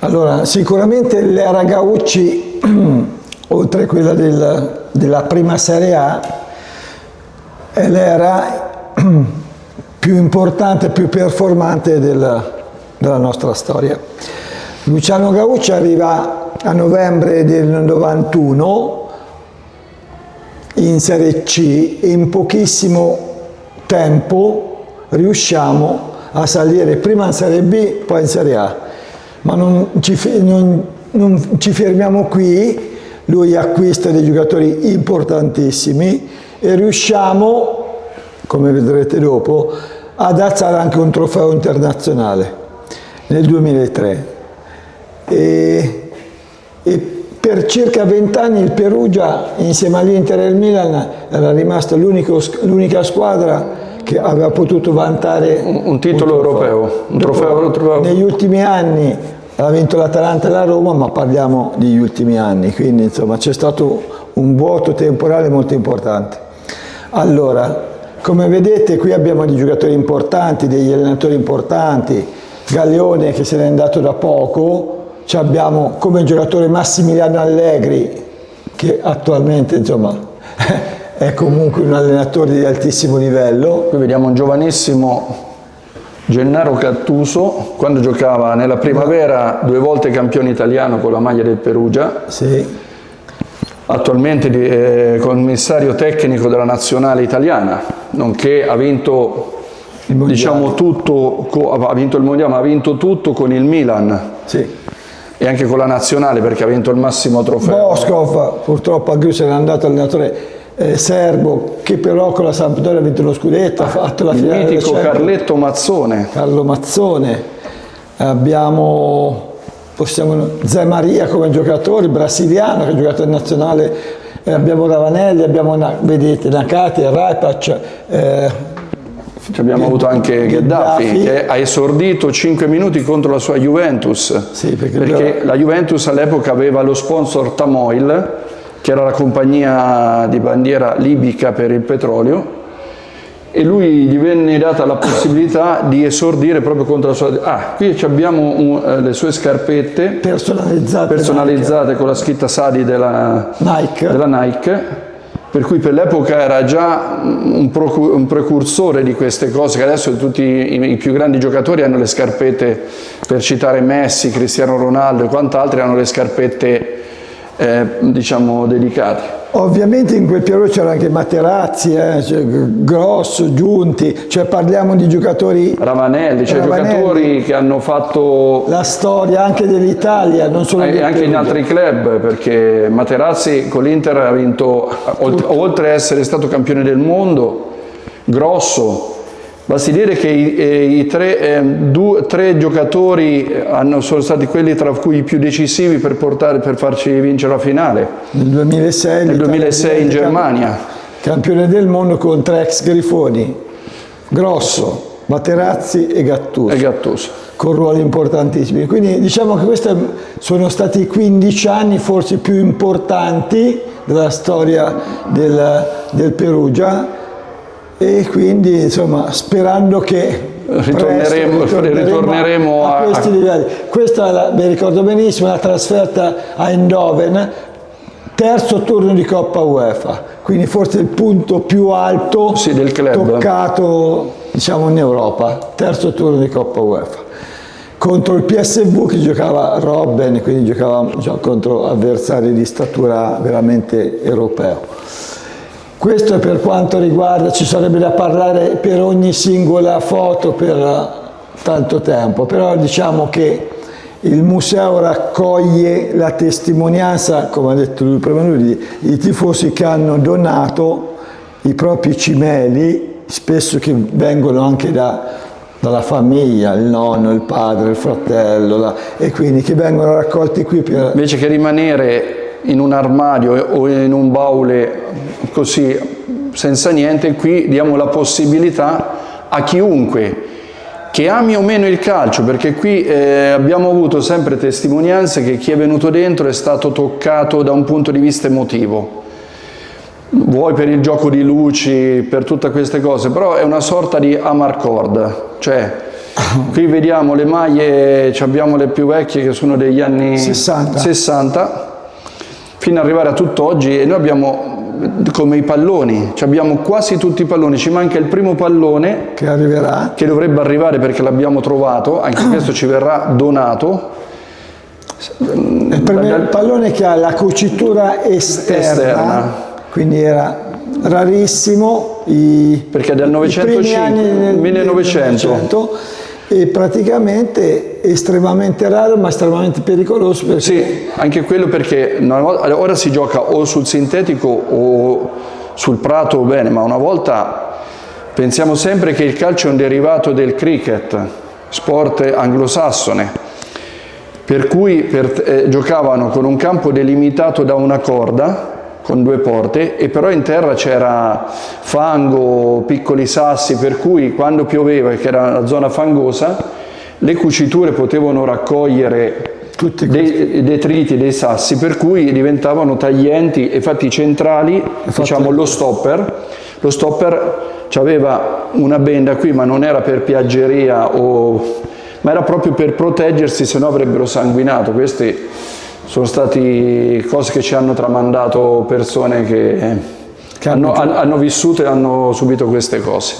Allora, sicuramente l'era Gaucci, oltre a quella della prima Serie A, è l'era più importante, più performante della nostra storia. Luciano Gaucci arriva a novembre del 91 in Serie C e in pochissimo tempo riusciamo a salire prima in Serie B, poi in Serie A. Ma non ci fermiamo qui, lui acquista dei giocatori importantissimi e riusciamo, come vedrete dopo, ad alzare anche un trofeo internazionale nel 2003. E per circa 20 anni il Perugia, insieme all'Inter e al Milan, era rimasta l'unica squadra che aveva potuto vantare un titolo europeo, un trofeo. Negli ultimi anni ha vinto l'Atalanta e la Roma, ma parliamo degli ultimi anni, quindi insomma c'è stato un vuoto temporale molto importante. Allora, come vedete qui abbiamo dei giocatori importanti, degli allenatori importanti, Galleone che se n'è andato da poco, abbiamo come giocatore Massimiliano Allegri che attualmente insomma è comunque un allenatore di altissimo livello. Qui vediamo un giovanissimo Gennaro Gattuso, quando giocava nella primavera 2 volte campione italiano con la maglia del Perugia. Sì. Attualmente commissario tecnico della nazionale italiana, nonché ha vinto, diciamo, tutto, ha vinto il mondiale, ma ha vinto tutto con il Milan. Sì. E anche con la nazionale perché ha vinto il massimo trofeo. Boskov, purtroppo a se n'è andato allenatore serbo, che però con la Sampdoria ha vinto lo scudetto, ha fatto la finale. Il mitico Carletto Mazzone. Carlo Mazzone. Abbiamo Zé Maria come giocatore brasiliano che ha giocato in nazionale, abbiamo Ravanelli, abbiamo vedete Nakati, Rajpac, abbiamo avuto anche Gheddafi che ha esordito 5 minuti contro la sua Juventus, sì, perché la Juventus all'epoca aveva lo sponsor Tamoil, che era la compagnia di bandiera libica per il petrolio, e lui gli venne data la possibilità di esordire proprio contro la sua... qui abbiamo le sue scarpette personalizzate con la scritta Sadi della Nike. Per cui per l'epoca era già un precursore di queste cose, che adesso tutti i più grandi giocatori hanno le scarpette, per citare Messi, Cristiano Ronaldo e quant'altri, hanno le scarpette diciamo dedicate. Ovviamente in quel periodo c'era anche Materazzi, Grosso, Giunti, cioè parliamo di giocatori... Ravanelli, cioè giocatori che hanno fatto... la storia anche dell'Italia, non solo del anche in altri club, perché Materazzi con l'Inter ha vinto, oltre a essere stato campione del mondo, Grosso. Basti dire che i tre giocatori sono stati quelli tra cui i più decisivi per farci vincere la finale. Nel 2006 in Germania. Campione del mondo con 3 ex Grifoni, Grosso, Materazzi e Gattuso. Con ruoli importantissimi. Quindi diciamo che questi sono stati 15 anni forse più importanti della storia del Perugia. E quindi insomma sperando che ritorneremo a questi livelli. Questa mi ricordo benissimo, la trasferta a Eindhoven, terzo turno di Coppa UEFA, quindi forse il punto più alto del club toccato diciamo in Europa, terzo turno di Coppa UEFA. Contro il PSV che giocava Robben, quindi giocava contro avversari di statura veramente europeo. Questo è per quanto riguarda, ci sarebbe da parlare per ogni singola foto per tanto tempo, però diciamo che il museo raccoglie la testimonianza, come ha detto lui prima, di tifosi che hanno donato i propri cimeli, spesso che vengono anche dalla famiglia, il nonno, il padre, il fratello, e quindi che vengono raccolti qui per... Invece che rimanere in un armadio o in un baule così senza niente, qui diamo la possibilità a chiunque che ami o meno il calcio, perché qui abbiamo avuto sempre testimonianze che chi è venuto dentro è stato toccato da un punto di vista emotivo, vuoi per il gioco di luci, per tutte queste cose, però è una sorta di amarcord, cioè Qui vediamo le maglie, abbiamo le più vecchie che sono degli anni 60 fino ad arrivare a tutt'oggi, e noi abbiamo come i palloni, abbiamo quasi tutti i palloni, ci manca il primo pallone che arriverà, che dovrebbe arrivare perché l'abbiamo trovato, anche questo ci verrà donato. Il pallone che ha la cucitura esterna. Quindi era rarissimo, perché è del 1900 e praticamente estremamente raro ma estremamente pericoloso, perché sì, anche quello perché ora si gioca o sul sintetico o sul prato, bene, ma una volta pensiamo sempre che il calcio è un derivato del cricket, sport anglosassone, per cui giocavano con un campo delimitato da una corda con 2 porte, e però in terra c'era fango, piccoli sassi, per cui quando pioveva, che era una zona fangosa, le cuciture potevano raccogliere dei detriti, dei sassi, per cui diventavano taglienti, e infatti i centrali, diciamo lo stopper aveva una benda qui, ma non era per piaggeria, ma era proprio per proteggersi, se no avrebbero sanguinato. Questi sono stati cose che ci hanno tramandato persone che hanno vissuto e hanno subito queste cose.